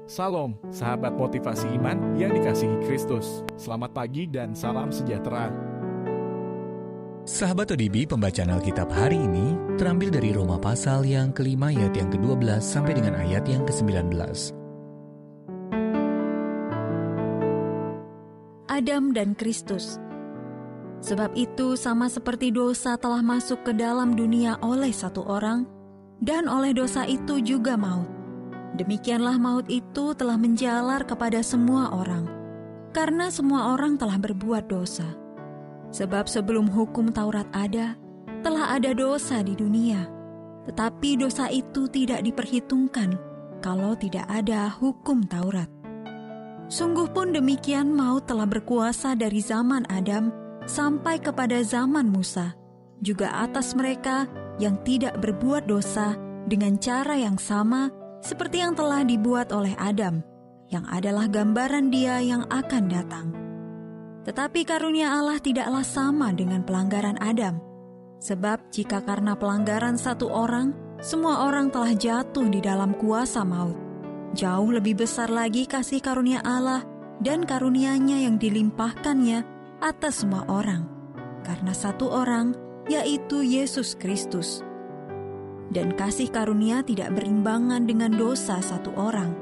Salam, sahabat motivasi iman yang dikasihi Kristus. Selamat pagi dan salam sejahtera. Sahabat ODB, pembacaan Alkitab hari ini terambil dari Roma pasal yang ke-5 ayat yang ke-12 sampai dengan ayat yang ke-19. Adam dan Kristus. Sebab itu sama seperti dosa telah masuk ke dalam dunia oleh satu orang, dan oleh dosa itu juga maut. Demikianlah maut itu telah menjalar kepada semua orang, karena semua orang telah berbuat dosa. Sebab sebelum hukum Taurat ada, telah ada dosa di dunia. Tetapi dosa itu tidak diperhitungkan kalau tidak ada hukum Taurat. Sungguh pun demikian maut telah berkuasa dari zaman Adam sampai kepada zaman Musa, juga atas mereka yang tidak berbuat dosa dengan cara yang sama seperti yang telah dibuat oleh Adam, yang adalah gambaran Dia yang akan datang. Tetapi karunia Allah tidaklah sama dengan pelanggaran Adam. Sebab jika karena pelanggaran satu orang, semua orang telah jatuh di dalam kuasa maut, jauh lebih besar lagi kasih karunia Allah dan karunia-Nya yang dilimpahkannya atas semua orang, karena satu orang, yaitu Yesus Kristus. Dan kasih karunia tidak berimbangan dengan dosa satu orang.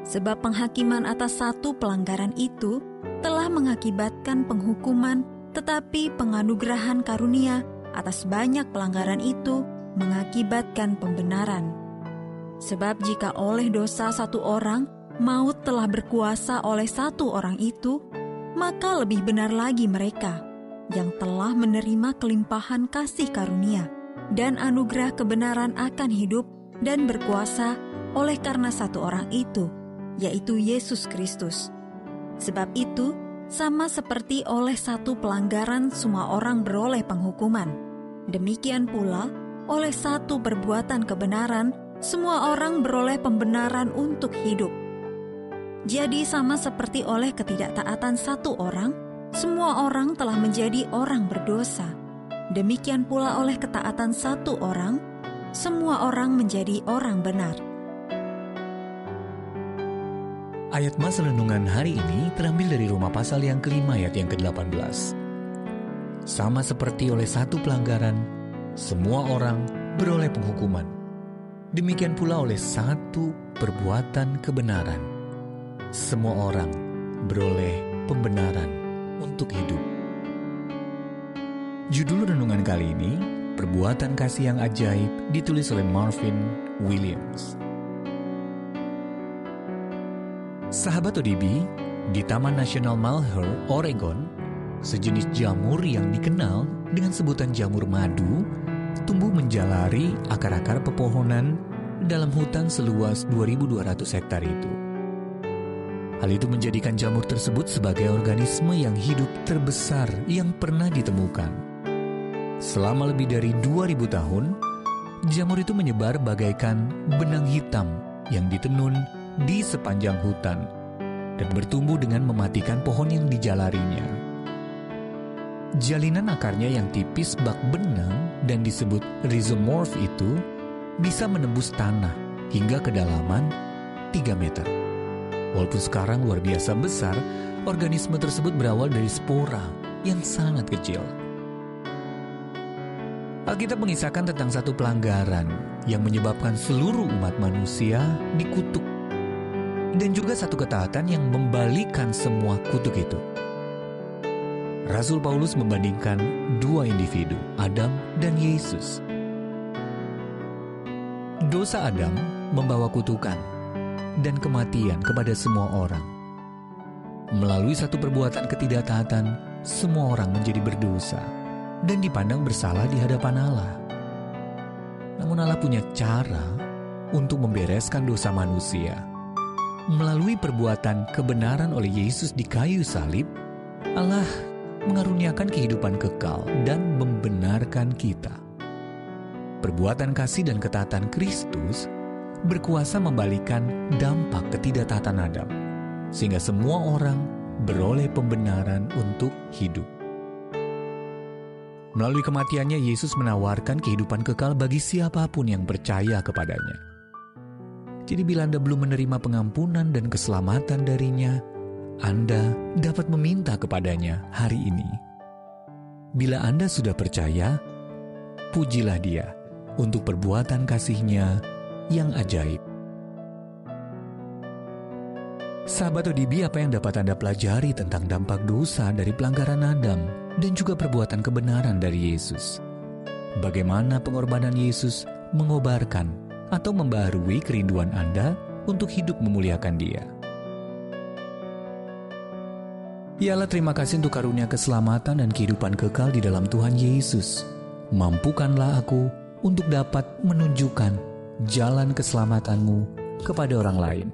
Sebab penghakiman atas satu pelanggaran itu telah mengakibatkan penghukuman, tetapi penganugerahan karunia atas banyak pelanggaran itu mengakibatkan pembenaran. Sebab jika oleh dosa satu orang, maut telah berkuasa oleh satu orang itu, maka lebih benar lagi mereka yang telah menerima kelimpahan kasih karunia dan anugerah kebenaran akan hidup dan berkuasa oleh karena satu orang itu, yaitu Yesus Kristus. Sebab itu, sama seperti oleh satu pelanggaran semua orang beroleh penghukuman, demikian pula oleh satu perbuatan kebenaran semua orang beroleh pembenaran untuk hidup. Jadi sama seperti oleh ketidaktaatan satu orang, semua orang telah menjadi orang berdosa. Demikian pula oleh ketaatan satu orang, semua orang menjadi orang benar. Ayat Mas Renungan hari ini terambil dari Roma pasal yang ke-5 ayat yang ke-18. Sama seperti oleh satu pelanggaran, semua orang beroleh penghukuman. Demikian pula oleh satu perbuatan kebenaran, semua orang beroleh pembenaran untuk hidup. Judul renungan kali ini, Perbuatan Kasih yang Ajaib, ditulis oleh Marvin Williams. Sahabat ODB, di Taman Nasional Malheur, Oregon, sejenis jamur yang dikenal dengan sebutan jamur madu tumbuh menjalari akar-akar pepohonan dalam hutan seluas 2.200 hektar itu. Hal itu menjadikan jamur tersebut sebagai organisme yang hidup terbesar yang pernah ditemukan. Selama lebih dari 2.000 tahun, jamur itu menyebar bagaikan benang hitam yang ditenun di sepanjang hutan dan bertumbuh dengan mematikan pohon yang dijalarinya. Jalinan akarnya yang tipis bak benang dan disebut rhizomorph itu bisa menembus tanah hingga kedalaman 3 meter. Walaupun sekarang luar biasa besar, organisme tersebut berawal dari spora yang sangat kecil. Alkitab mengisahkan tentang satu pelanggaran yang menyebabkan seluruh umat manusia dikutuk, dan juga satu ketaatan yang membalikkan semua kutuk itu. Rasul Paulus membandingkan dua individu, Adam dan Yesus. Dosa Adam membawa kutukan dan kematian kepada semua orang. Melalui satu perbuatan ketidaktaatan, semua orang menjadi berdosa dan dipandang bersalah di hadapan Allah. Namun Allah punya cara untuk membereskan dosa manusia. Melalui perbuatan kebenaran oleh Yesus di kayu salib, Allah mengaruniakan kehidupan kekal dan membenarkan kita. Perbuatan kasih dan ketaatan Kristus berkuasa membalikkan dampak ketidaktaatan Adam, sehingga semua orang beroleh pembenaran untuk hidup. Melalui kematiannya, Yesus menawarkan kehidupan kekal bagi siapapun yang percaya kepadanya. Jadi bila Anda belum menerima pengampunan dan keselamatan darinya, Anda dapat meminta kepadanya hari ini. Bila Anda sudah percaya, pujilah Dia untuk perbuatan kasih-Nya yang ajaib. Sahabat ODB, apa yang dapat Anda pelajari tentang dampak dosa dari pelanggaran Adam dan juga perbuatan kebenaran dari Yesus? Bagaimana pengorbanan Yesus mengobarkan atau membaharui kerinduan Anda untuk hidup memuliakan Dia? Ya Allah, terima kasih untuk karunia keselamatan dan kehidupan kekal di dalam Tuhan Yesus. Mampukanlah aku untuk dapat menunjukkan jalan keselamatan-Mu kepada orang lain.